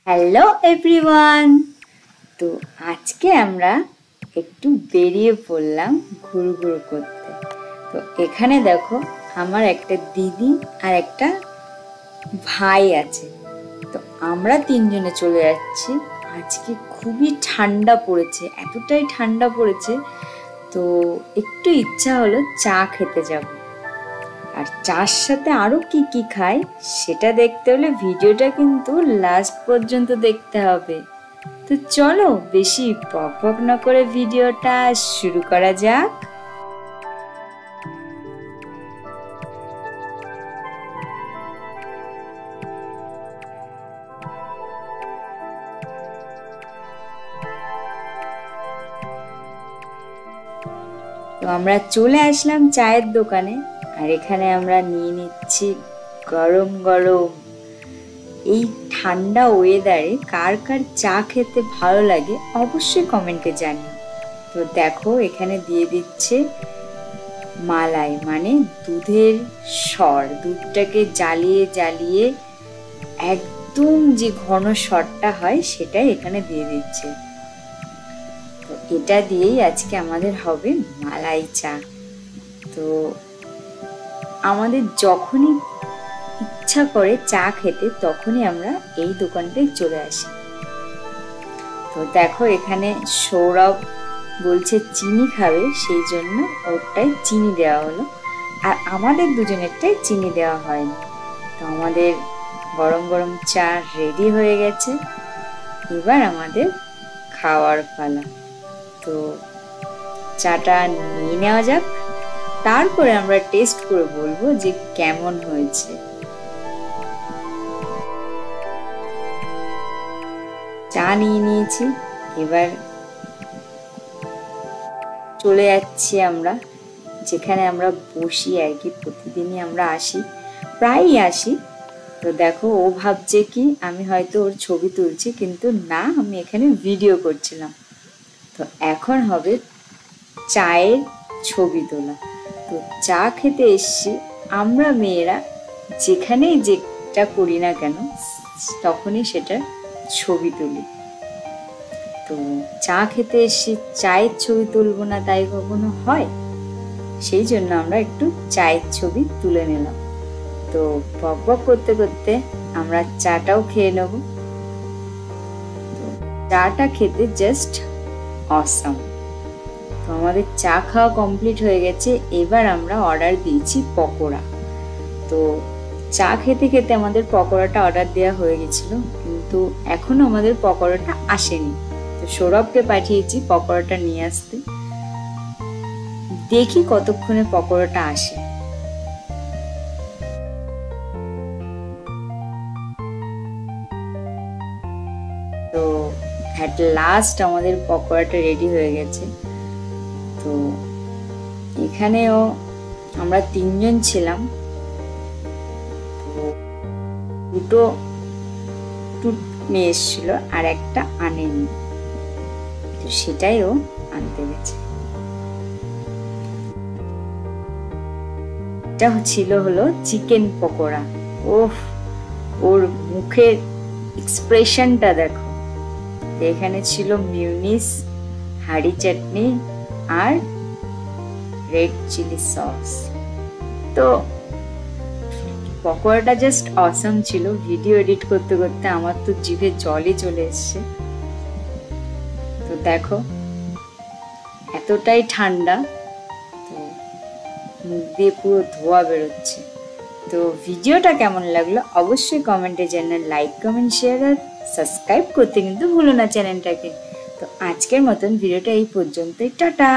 Hello everyone. তো আজকে আমরা একটু বেরিয়ে পড়লাম ঘুরঘুর করতে। তো এখানে দেখো আমার একটা দিদি আর একটা ভাই আছে। তো আমরা তিনজনে চলে যাচ্ছি। আজকে খুবই ঠান্ডা পড়েছে, এতটাই ঠান্ডা পড়েছে তো একটু ইচ্ছা হলো চা খেতে যাব। আর চার সাথে আরো কি কি খাই সেটা দেখতে হলে ভিডিওটা কিন্তু লাস্ট পর্যন্ত দেখতে হবে। তো চলো বেশি বক বক না করে ভিডিওটা শুরু করা যাক। তো আমরা চলে আসলাম চায়ের দোকানে, আর এখানে আমরা নিয়ে নিচ্ছি গরম গরম। এই ঠান্ডা ওয়েদারে কার কার চা খেতে ভালো লাগে অবশ্যই কমেন্টে জানিও। তো দেখো এখানে দিয়ে দিচ্ছে মালাই, মানে দুধের স্বর। দুধটাকে জ্বালিয়ে জ্বালিয়ে একদম যে ঘন স্বরটা হয় সেটাই এখানে দিয়ে দিচ্ছে। তো এটা দিয়েই আজকে আমাদের হবে মালাই চা। তো আমাদের যখনই ইচ্ছা করে চা খেতে তখনই আমরা এই দোকানটায় চলে আসি। তো দেখো এখানে সৌরভ বলছে চিনি খাবে, সেই জন্য ওরটাই চিনি দেওয়া হলো, আর আমাদের দুজনেরটাই চিনি দেওয়া হয়নি। তো আমাদের গরম গরম চা রেডি হয়ে গেছে, এবার আমাদের খাওয়ার পালা। তো চাটা নিয়ে নেওয়া যাক, তারপরে আমরা টেস্ট করে বলবো যে কেমন হয়েছে। চা নিয়ে নিয়েছি, এবার চলে যাচ্ছি আমরা যেখানে আমরা বসি আর কি, প্রতিদিনই আমরা আসি, প্রায়ই আসি। তো দেখো ও ভাবছে কি আমি হয়তো ওর ছবি তুলছি, কিন্তু না, আমি এখানে ভিডিও করছিলাম। তো এখন হবে চায়ের ছবি তোলা। তো চা খেতে এসছি আমরা মেয়েরা, যেখানেই যেটা করি না কেন তখনই সেটা ছবি তুলি। তো চা খেতে এসছি, চায়ের ছবি তুলবো না তাই কখনো হয়? সেই জন্য আমরা একটু চায়ের ছবি তুলে নিলাম। তো বক বক করতে করতে আমরা চাটাও খেয়ে নেব। তো চাটা খেতে জাস্ট অসাম। তো আমাদের চা খাওয়া কমপ্লিট হয়ে গেছে, এবার আমরা অর্ডার দিয়েছি পকোড়া। তো চা খেতে খেতে আমাদের পকোড়াটা অর্ডার দেওয়া হয়ে গেছিল, কিন্তু এখনো আমাদের পকোড়াটা আসেনি। তো সৌরভকে পাঠিয়েছি পকোড়াটা নিয়ে আসতে, দেখি কতক্ষণে পকোড়াটা আসে। তো অ্যাট লাস্ট আমাদের পকোড়াটা রেডি হয়ে গেছে। তো এখানেও আমরা তিনজন ছিলাম, তো দুটো নিয়ে এসেছিল আর একটা আনেনি, তো সেটাই ও আনতে গেছে। এটা ছিল হলো চিকেন পকোড়া। ওর মুখের এক্সপ্রেশনটা দেখো। এখানে ছিল মিউনিস, হাঁড়ি চাটনি আর রেড চিলি সস। তো পকোড়াটা জাস্ট অসাম ছিল। ভিডিও এডিট করতে করতে আমার তো জিভে জলই চলে এসছে। তো দেখো এতটাই ঠান্ডা, তো মুখ দিয়ে পুরো ধোয়া বেরোচ্ছে। তো ভিডিওটা কেমন লাগলো অবশ্যই কমেন্টে জানান, লাইক কমেন্ট শেয়ার আর সাবস্ক্রাইব করতে কিন্তু ভুলো না চ্যানেলটাকে। তো আজকের মতন ভিডিওটা এই পর্যন্তই, টাটা।